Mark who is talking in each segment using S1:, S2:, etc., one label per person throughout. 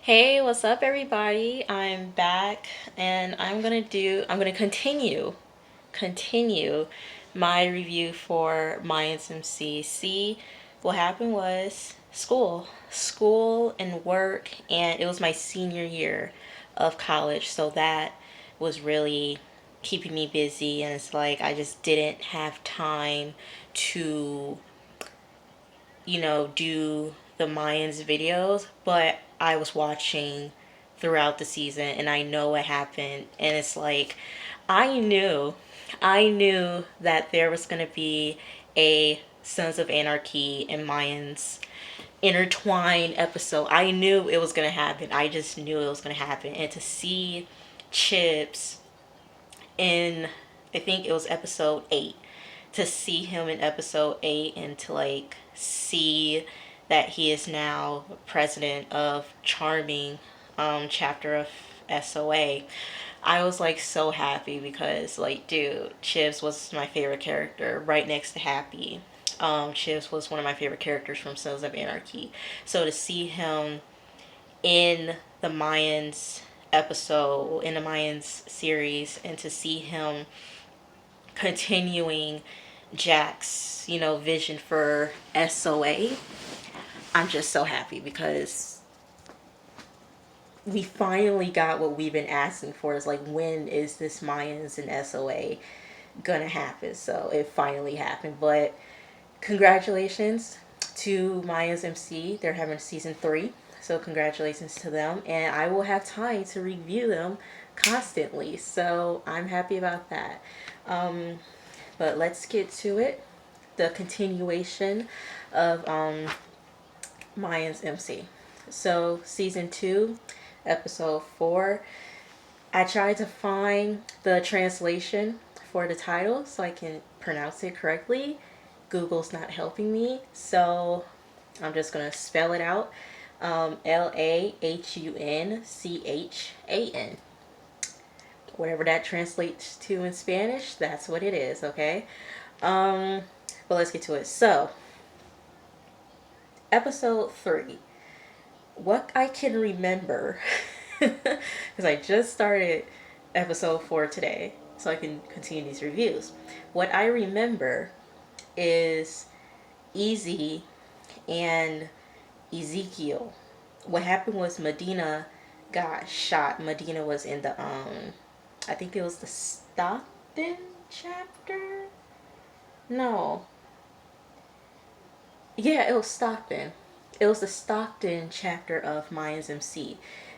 S1: Hey, what's up everybody? I'm back and I'm gonna continue my review for Mayans MC. See, what happened was school and work, and it was my senior year of college, so that was really keeping me busy, and it's like I just didn't have time to do the Mayans videos, but I was watching throughout the season and I know what happened. And it's like, I knew, I knew that there was going to be a Sons of Anarchy and Mayans intertwined episode. I knew it was going to happen. I just knew it was going to happen. And to see Chips in, I think it was episode 8, to see him in episode 8 and to like see that he is now president of Charming chapter of SOA. I was like so happy because like dude, Chips was my favorite character right next to Happy. Chips was one of my favorite characters from Sons of Anarchy. So to see him in the Mayans episode, in the Mayans series, and to see him continuing Jack's, vision for SOA, I'm just so happy because we finally got what we've been asking for. Is like, when is this Mayans and SOA gonna happen? So it finally happened. But congratulations to Mayans MC. They're having season 3. So congratulations to them. And I will have time to review them constantly. So I'm happy about that. But let's get to it. The continuation of Mayans MC. So season 2, episode 4. I tried to find the translation for the title so I can pronounce it correctly. Google's not helping me, so I'm just gonna spell it out. Lahunchan. Whatever that translates to in Spanish, that's what it is, okay? But let's get to it. So, episode 3. What I can remember, because I just started episode 4 today, so I can continue these reviews. What I remember is Easy and Ezekiel. What happened was Medina got shot. Medina was in the I think it was the Stockton chapter. No. Yeah, it was Stockton. It was the Stockton chapter of Mayans MC.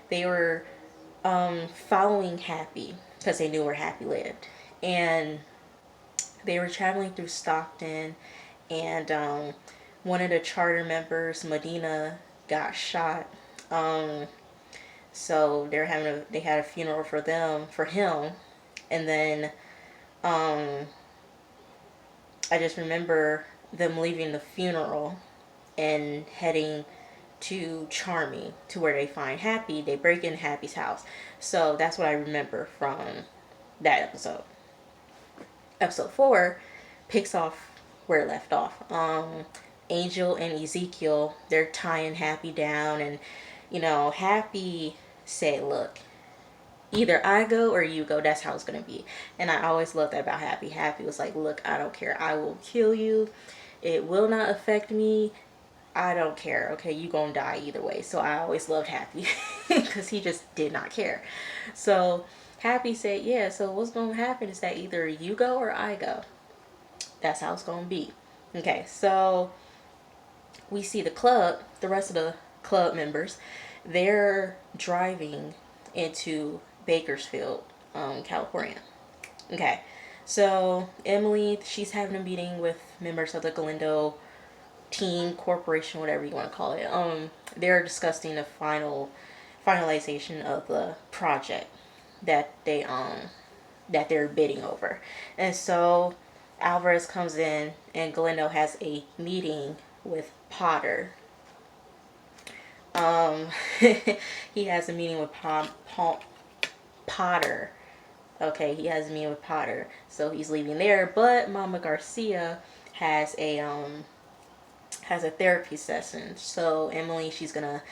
S1: They were following Happy because they knew where Happy lived, and they were traveling through Stockton, and one of the charter members, Medina, got shot. Um, so they had a funeral for him, and then um, I just remember them leaving the funeral and heading to Charming, to where they find Happy. They break in Happy's house. So that's what I remember from that episode. Episode 4 picks off where it left off. Angel and Ezekiel, they're tying Happy down, and Happy said, "Look, either I go or you go. That's how it's gonna be." And I always loved that about Happy. Happy was like, "Look, I don't care. I will kill you. It will not affect me. I don't care. Okay, you gonna die either way." So I always loved Happy because he just did not care. So Happy said, "Yeah. So what's gonna happen is that either you go or I go. That's how it's gonna be." Okay, so we see the rest of the club members, they're driving into Bakersfield, California. Okay, so Emily, she's having a meeting with members of the Galindo team, corporation, whatever you want to call it. They're discussing the finalization of the project that they're bidding over, and so Alvarez comes in, and Galindo has a meeting with Potter. Um, he has a meeting with Potter. Okay, he has a meeting with Potter, so he's leaving there. But Mama Garcia has a therapy session. So Emily, she's gonna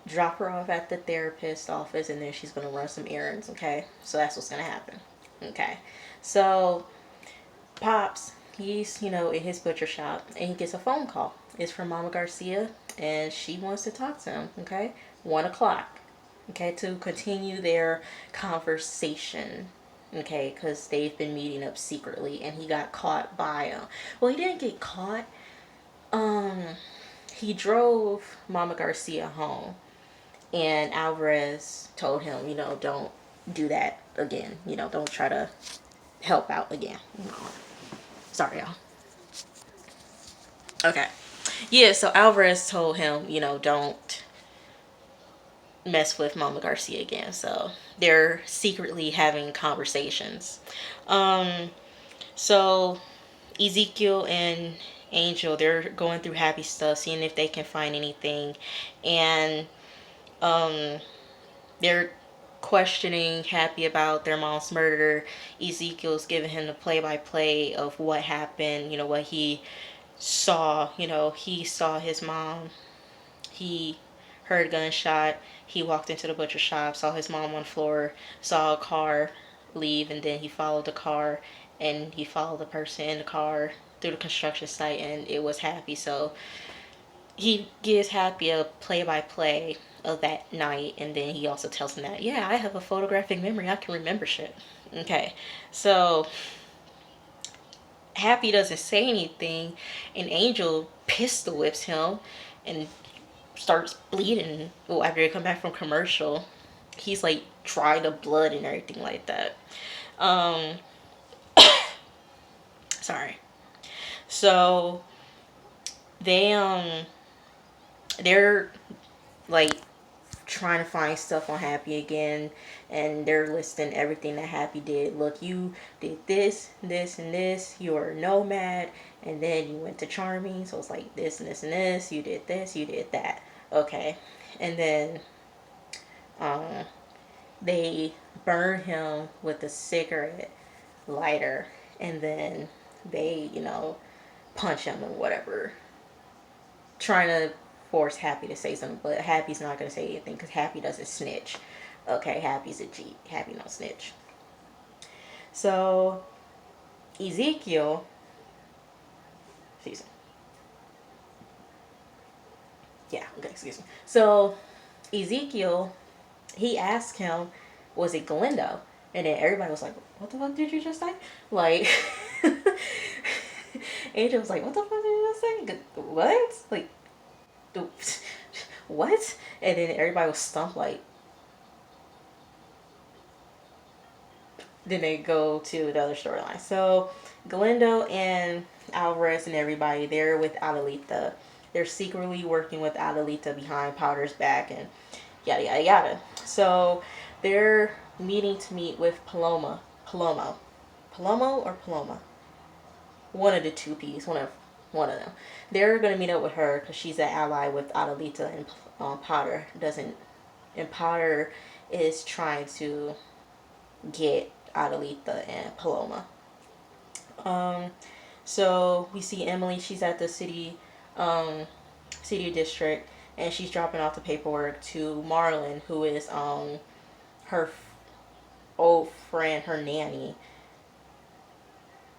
S1: drop her off at the therapist's office, and then she's gonna run some errands. Okay, so that's what's gonna happen. Okay, so Pops, he's in his butcher shop, and he gets a phone call. It's from Mama Garcia, and she wants to talk to him. Okay, 1 o'clock. Okay, to continue their conversation. Okay, because they've been meeting up secretly, and he got caught by well, he didn't get caught. Um, he drove Mama Garcia home, and Alvarez told him, don't do that again. Don't try to help out again. Sorry, y'all. Okay. Yeah, so Alvarez told him, don't mess with Mama Garcia again. So they're secretly having conversations. Um, so Ezekiel and Angel, they're going through happy stuff, seeing if they can find anything. And um, they're questioning Happy about their mom's murder. Ezekiel's giving him the play-by-play of what happened, what he saw. He saw his mom. He heard a gunshot. He walked into the butcher shop, saw his mom on the floor, saw a car leave, and then he followed the car, and he followed the person in the car through the construction site, and it was Happy. So he gives Happy a play-by-play of that night, and then he also tells him that, yeah, I have a photographic memory. I can remember shit. Okay, so Happy doesn't say anything, and Angel pistol whips him and starts bleeding. Well, after they come back from commercial, he's like dry to blood and everything like that. Um, sorry. So they they're like trying to find stuff on Happy again, and they're listing everything that Happy did. Look, you did this, this, and this. You are a nomad, and then you went to Charming, so it's like this and this and this. You did this, you did that. Okay, and then um, they burn him with a cigarette lighter, and then they punch him or whatever, trying to force Happy to say something, but Happy's not gonna say anything because Happy doesn't snitch. Okay, Happy's a G. Happy don't snitch. So Ezekiel, excuse me. Yeah, okay, excuse me. So Ezekiel, he asked him, was it Galindo? And then everybody was like, what the fuck did you just say? Like, Angel was like, what the fuck did you just say? What? Like, what? And then everybody was stumped, like, then they go to the other storyline. So Galindo and Alvarez and everybody, they're with Adelita. They're secretly working with Adelita behind Powder's back and yada yada yada. So they're meet with Palomo or Paloma. One of the two P's. One of them. They're gonna meet up with her because she's an ally with Adelita, and Powder doesn't. And Powder is trying to get Adelita and Paloma. Um, so we see Emily. She's at the city district, and she's dropping off the paperwork to Marlon, who is her old friend, her nanny.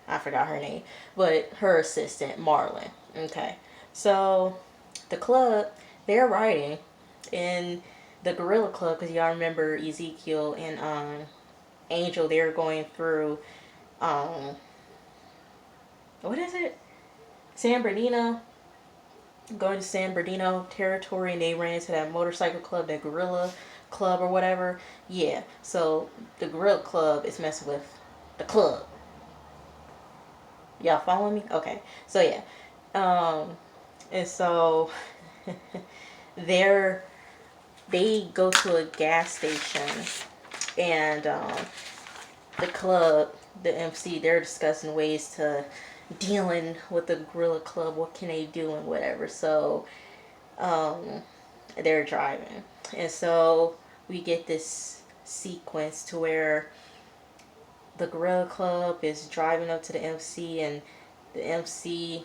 S1: I forgot her name, but her assistant, Marlon. Okay, so the club, they're riding in the Gorilla Club because y'all remember Ezekiel and Angel. They're going through what is it? San Bernardino, going to San Bernardino territory, and they ran into that motorcycle club, that Gorilla Club or whatever. Yeah, so the Gorilla Club is messing with the club. Y'all following me? Okay, so yeah, and so they're they go to a gas station, and the club, the MC, they're discussing ways to dealing with the Gorilla Club. What can they do and whatever. So um, they're driving, and so we get this sequence to where the Gorilla Club is driving up to the MC, and the MC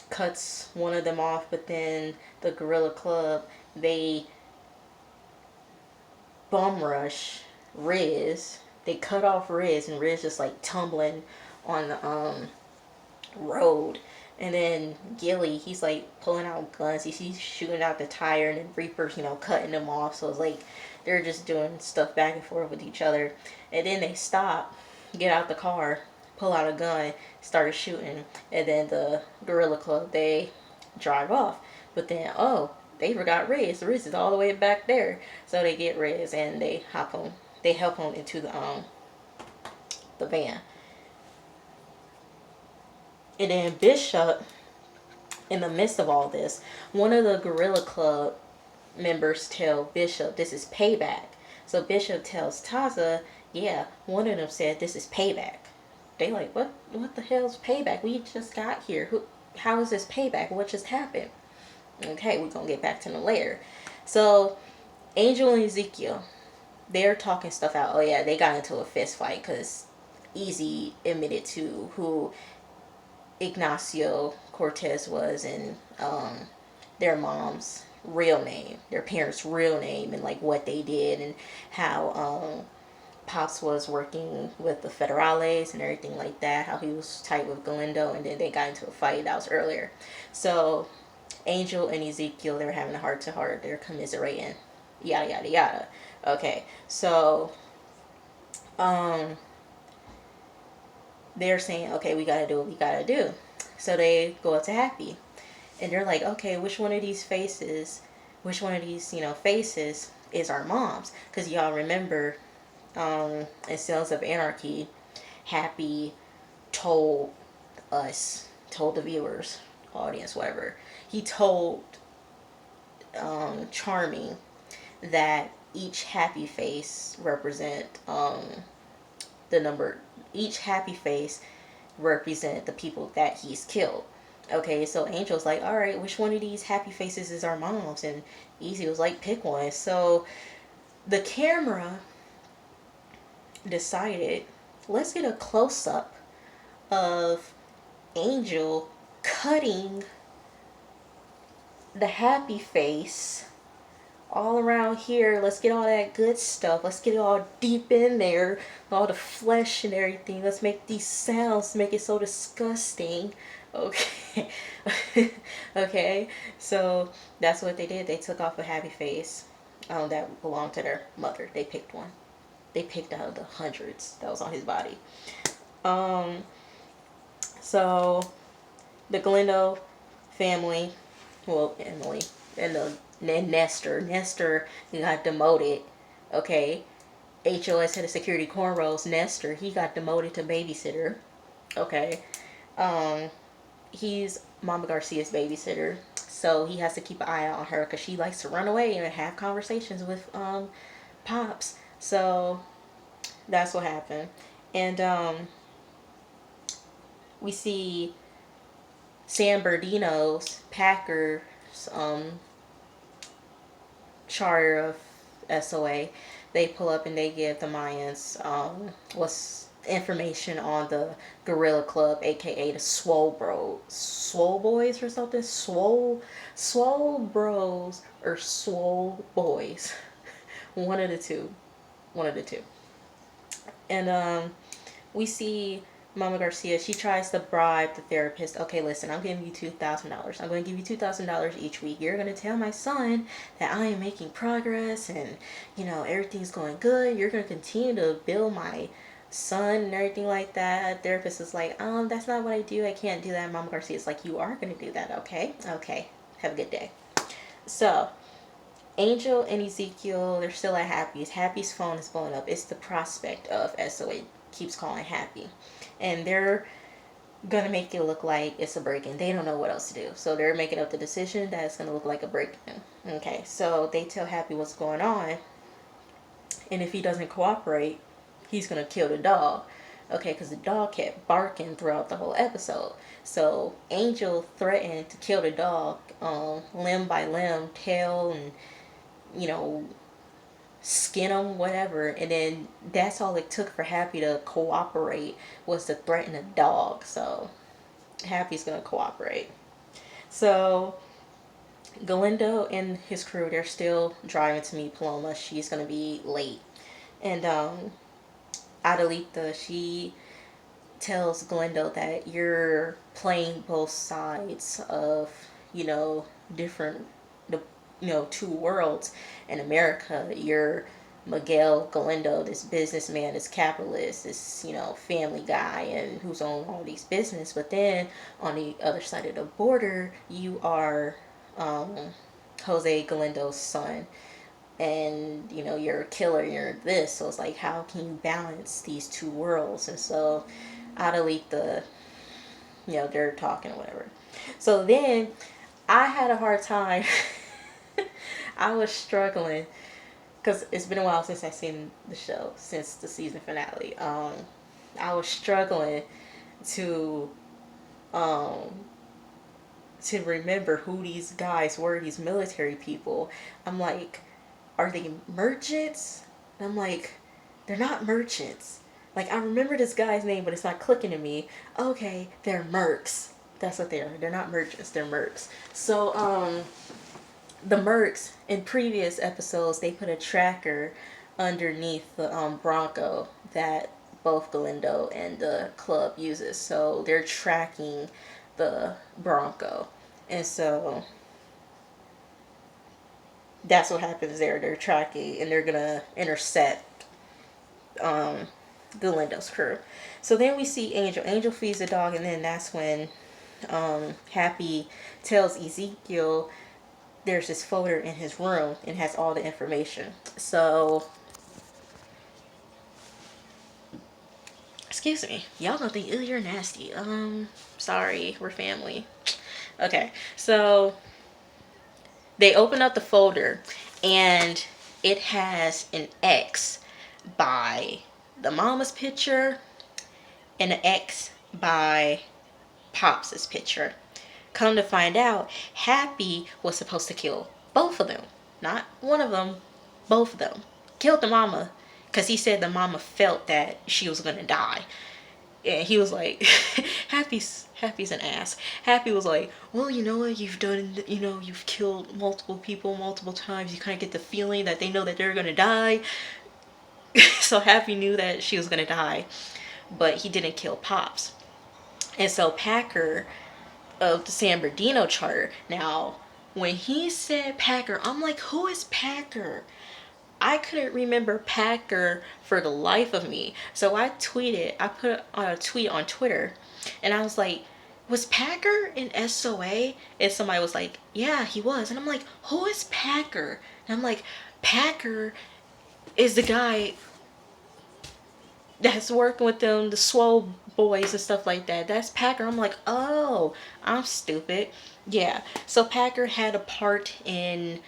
S1: cuts one of them off, but then the Gorilla Club, they bum rush Riz. They cut off Riz, and Riz just like tumbling on the road. And then Gilly, he's like pulling out guns. He's shooting out the tire, and then Reaper's, cutting them off. So it's like they're just doing stuff back and forth with each other. And then they stop, get out the car, pull out a gun, started shooting. And then the Gorilla Club, they drive off. But then, oh, they forgot Riz. Riz is all the way back there. So they get Riz and they help him into the van. And then Bishop, in the midst of all this, one of the Gorilla Club members tell Bishop this is payback. So Bishop tells Taza, yeah, one of them said this is payback. They like, what the hell's payback? We just got here. How is this payback? What just happened? Okay, we're gonna get back to them later. So Angel and Ezekiel, they're talking stuff out. Oh yeah, they got into a fist fight because Easy admitted to who Ignacio Cortez was, and their mom's real name, their parents' real name, and like what they did, and how Pops was working with the Federales and everything like that, how he was tight with Galindo, and then they got into a fight. That was earlier. So Angel and Ezekiel, they were having a heart to heart, they're commiserating, yada yada yada. Okay, so they're saying, okay, we gotta do what we gotta do. So they go up to Happy, and they're like, okay, which one of these faces is our mom's? Because y'all remember, in Sons of Anarchy, Happy told the viewers, audience, whatever, he told Charming that each happy face represent each happy face represent the people that he's killed. Okay, so Angel's like, all right, which one of these happy faces is our mom's? And Easy was like, pick one. So the camera decided, let's get a close-up of Angel cutting the happy face all around here. Let's get all that good stuff. Let's get it all deep in there, all the flesh and everything. Let's make these sounds, make it so disgusting. Okay. Okay, so that's what they did. They took off a happy face that belonged to their mother. They picked one. They picked out of the hundreds that was on his body. So the Galindo family, well, Emily and Nestor got demoted. Okay, HOS head of security cornrows. Nestor, he got demoted to babysitter. Okay, he's Mama Garcia's babysitter, so he has to keep an eye out on her because she likes to run away and have conversations with Pops. So that's what happened. And we see San Bernardino's Packers charter of SOA. They pull up and they give the Mayans what's information on the Gorilla Club, aka the Swole Boys or something. Swole Bros or Swole Boys. One of the two. And we see Mama Garcia, she tries to bribe the therapist. Okay, listen, I'm giving you $2,000. I'm going to give you $2,000 each week. You're going to tell my son that I am making progress and, everything's going good. You're going to continue to build my son and everything like that. Therapist is like, that's not what I do. I can't do that. Mama Garcia is like, you are going to do that. Okay. Have a good day. So Angel and Ezekiel, they're still at Happy's. Happy's phone is blowing up. It's the prospect of SOA keeps calling Happy. And they're gonna make it look like it's a break-in. They don't know what else to do. So they're making up the decision that it's gonna look like a break-in. Okay, so they tell Happy what's going on. And if he doesn't cooperate, he's gonna kill the dog. Okay, because the dog kept barking throughout the whole episode. So Angel threatened to kill the dog, limb by limb, tail, and skin them, whatever. And then that's all it took for Happy to cooperate, was to threaten a dog. So Happy's gonna cooperate. So Galindo and his crew, they're still driving to meet Paloma. She's gonna be late. And Adelita, she tells Galindo that you're playing both sides of, you know, different, you know, two worlds. In America, you're Miguel Galindo, this businessman, this capitalist, this, you know, family guy, and who's on all these business. But then on the other side of the border, you are um, Jose Galindo's son, and you know you're a killer, you're this. So it's like, how can you balance these two worlds? And so I delete the, you know, they're talking or whatever. So then I had a hard time. I was struggling because it's been a while since I've seen the show, since the season finale. I was struggling to um to remember who these guys were, these military people. I'm like, are they merchants? And I'm like, they're not merchants. Like, I remember this guy's name, but it's not clicking to me. Okay, they're mercs. That's what they are. They're not merchants. They're mercs. So, the mercs in previous episodes, they put a tracker underneath the Bronco that both Galindo and the club uses. So they're tracking the Bronco, and so that's what happens there. They're tracking, and they're gonna intercept Galindo's crew. So then we see Angel. Angel feeds the dog, and then that's when Happy tells Ezekiel there's this folder in his room and has all the information. So, excuse me, y'all gonna think, ew, you're nasty. Sorry, we're family. Okay, so they open up the folder, and it has an X by the mama's picture and an X by Pops's picture. Come to find out, Happy was supposed to kill both of them. Not one of them, both of them. Killed the mama because he said the mama felt that she was going to die. And he was like, Happy's an ass. Happy was like, well, you know what, you've done, you know, you've killed multiple people multiple times. You kind of get the feeling that they know that they're going to die. So Happy knew that she was going to die, but he didn't kill Pops. And so Packer of the San Bernardino charter. Now, when he said Packer, I'm like, who is Packer? I couldn't remember Packer for the life of me. So I put a tweet on Twitter, and I was like, was Packer in SOA? And somebody was like, yeah, he was. And I'm like, who is Packer? And I'm like, Packer is the guy that's working with them, the swole boys and stuff like that. That's Packer. I'm like, oh, I'm stupid. Yeah. So Packer had a part in,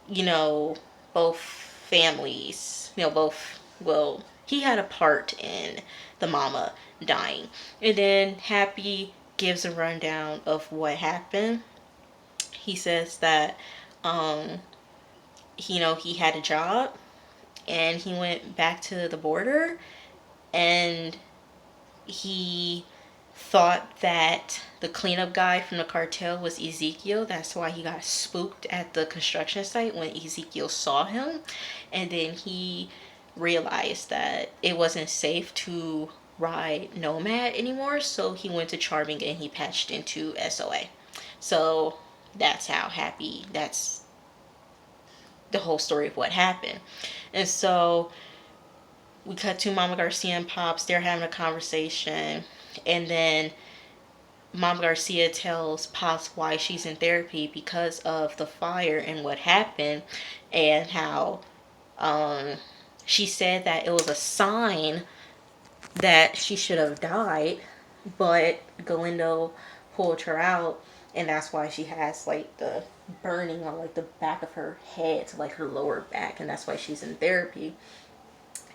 S1: you know, both families. You know, both, well, he had a part in the mama dying. And then Happy gives a rundown of what happened. He says that, you know, he had a job and he went back to the border, and he thought that the cleanup guy from the cartel was Ezekiel. That's why he got spooked at the construction site when Ezekiel saw him. And then he realized that it wasn't safe to ride Nomad anymore, so he went to Charming and he patched into SOA. So that's how Happy, that's the whole story of what happened. And so we cut to Mama Garcia and Pops. They're having a conversation, and then Mama Garcia tells Pops why she's in therapy because of the fire and what happened, and how she said that it was a sign that she should have died, but Galindo pulled her out, and that's why she has like the burning on like the back of her head to like her lower back, and that's why she's in therapy.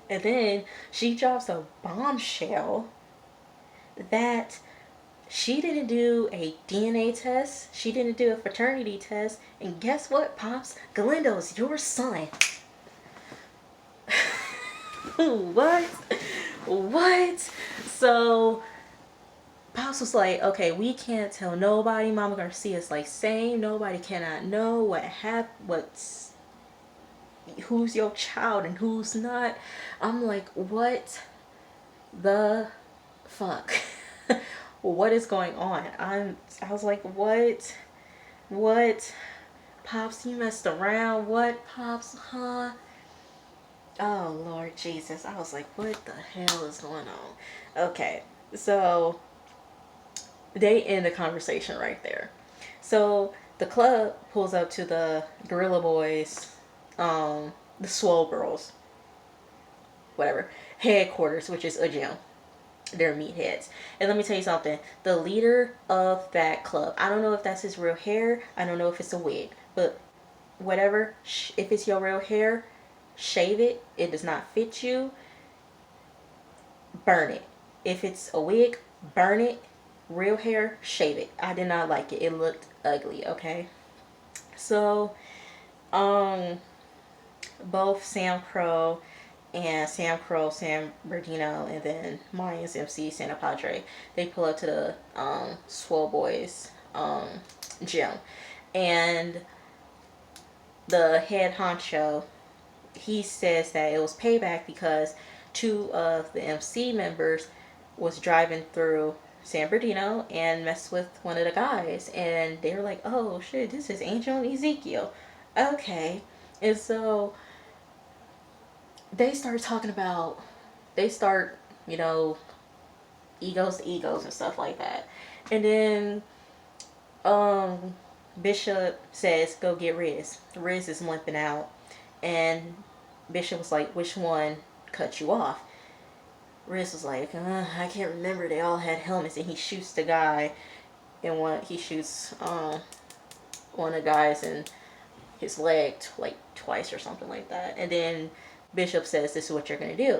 S1: And then she drops a bombshell that she didn't do a DNA test, she didn't do a fraternity test, and guess what, Pops? Galindo's your son. What? So Pops was like, okay, we can't tell nobody. Mama Garcia's like, same. Nobody cannot know what happened, who's your child and who's not. I'm like, what the fuck? What is going on? I was like, what? Pops, you messed around. What, Pops? Huh? Oh, Lord Jesus. I was like, what the hell is going on? Okay, so they end the conversation right there. So the club pulls up to the Gorilla Boys, the Swole Girls, whatever, headquarters, which is a gym. They're meatheads. And let me tell you something. The leader of that club, I don't know if that's his real hair. I don't know if it's a wig. But whatever, if it's your real hair, shave it. It does not fit you. Burn it. If it's a wig, burn it. Real hair, shave it. I did not like it. It looked ugly, okay? So, both Sam Crow and Sam Bernardino, and then Mayans MC Santa Padre, they pull up to the Swole Boys gym. And the head honcho, he says that it was payback because two of the MC members was driving through San Bernardino and messed with one of the guys, and they were like, oh shit, this is Angel and Ezekiel. Okay. And so they start talking about, they start, you know, egos to egos and stuff like that. And then Bishop says, go get Riz. Riz is limping out. And Bishop was like, which one cut you off? Riz was like, I can't remember. They all had helmets. And he shoots the guy. And he shoots one of the guys in his leg like twice or something like that. And then Bishop says, this is what you're going to do.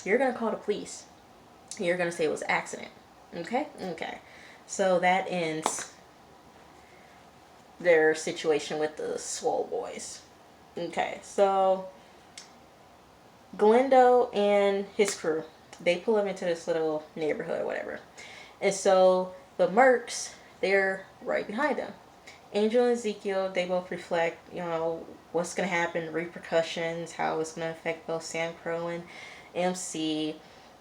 S1: You're going to call the police. You're going to say it was an accident. Okay? Okay. So that ends their situation with the Swole Boys. Okay, so Glendo and his crew, they pull up into this little neighborhood or whatever. And so the Mercs, they're right behind them. Angel and Ezekiel, they both reflect, you know, what's going to happen, repercussions, how it's going to affect both Sam Crow and MC.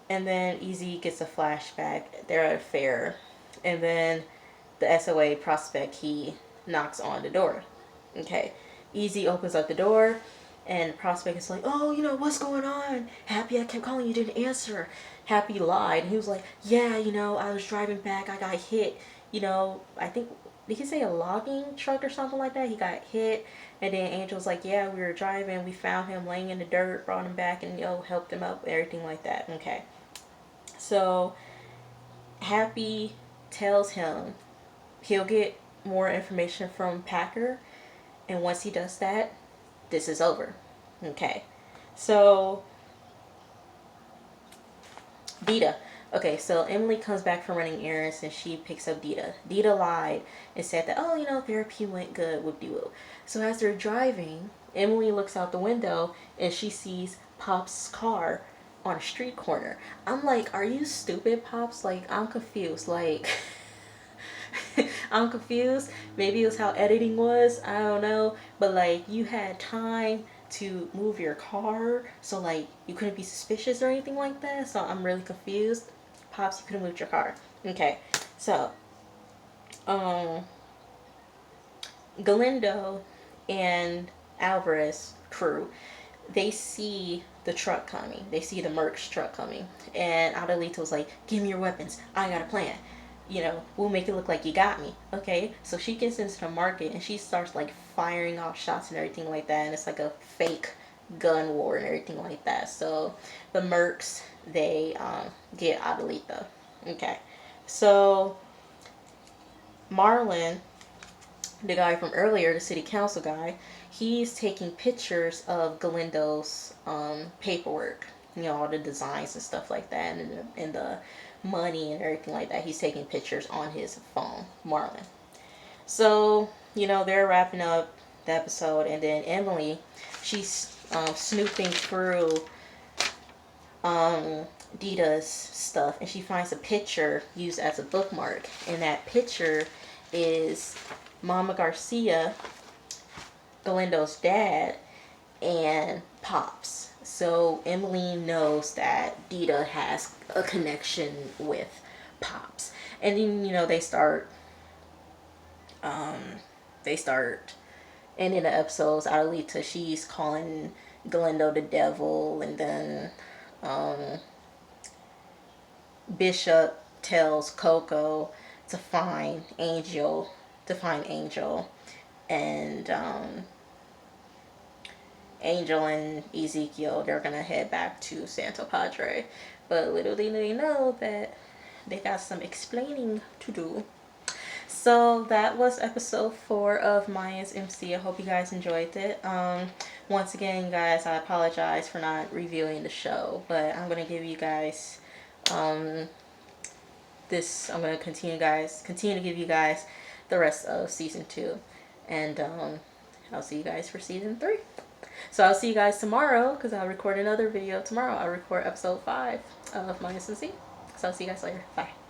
S1: And then Easy gets a flashback. They're at a fair. And then the SOA prospect, he knocks on the door. Okay. Easy opens up the door, and Prospect is like, oh, you know, what's going on? Happy, I kept calling you, didn't answer. Happy lied. And he was like, yeah, you know, I was driving back, I got hit. You know, I think, did he say a logging truck or something like that? He got hit. And then Angel's like, yeah, we were driving, we found him laying in the dirt, brought him back, and, you know, helped him up, everything like that. Okay. So, Happy tells him he'll get more information from Packer. And once he does that, this is over. Okay. So, Dita. Okay, so Emily comes back from running errands and she picks up Dita. Dita lied and said that, oh, you know, therapy went good, whoop-de-whoop. So as they're driving, Emily looks out the window and she sees Pop's car on a street corner. I'm like, are you stupid, Pops? Like, I'm confused. Like, I'm confused. Maybe it was how editing was. I don't know. But, like, you had time to move your car, so, like, you couldn't be suspicious or anything like that. So I'm really confused. Pops, you could have moved your car. Okay. So, Galindo and Alvarez crew, they see the truck coming. They see the Mercs truck coming. And Adelito's like, give me your weapons. I got a plan. You know, we'll make it look like you got me. Okay? So she gets into the market and she starts like firing off shots and everything like that. And it's like a fake gun war and everything like that. So the Mercs, they get Adelito. Okay. So Marlon, the guy from earlier, the city council guy, he's taking pictures of Galindo's paperwork, you know, all the designs and stuff like that, and the money and everything like that. He's taking pictures on his phone, Marlon. So, you know, they're wrapping up the episode, and then Emily, she's snooping through Dita's stuff, and she finds a picture used as a bookmark, and that picture is Mama Garcia, Galindo's dad, and Pops. So Emily knows that Dita has a connection with Pops, and then um, they start ending the episodes. Adelita, she's calling Galindo the devil, and then um, Bishop tells Coco to find Angel, and Angel and Ezekiel, they're gonna head back to Santo Padre. But little do they know that they got some explaining to do. So that was episode 4 of Mayans MC. I hope you guys enjoyed it. Once again, guys, I apologize for not reviewing the show, but I'm gonna give you guys this. I'm gonna continue to give you guys the rest of season 2, and I'll see you guys for season 3. So I'll see you guys tomorrow, because I'll record another video tomorrow. I'll record episode 5 of Mayans MC. So I'll see you guys later. Bye.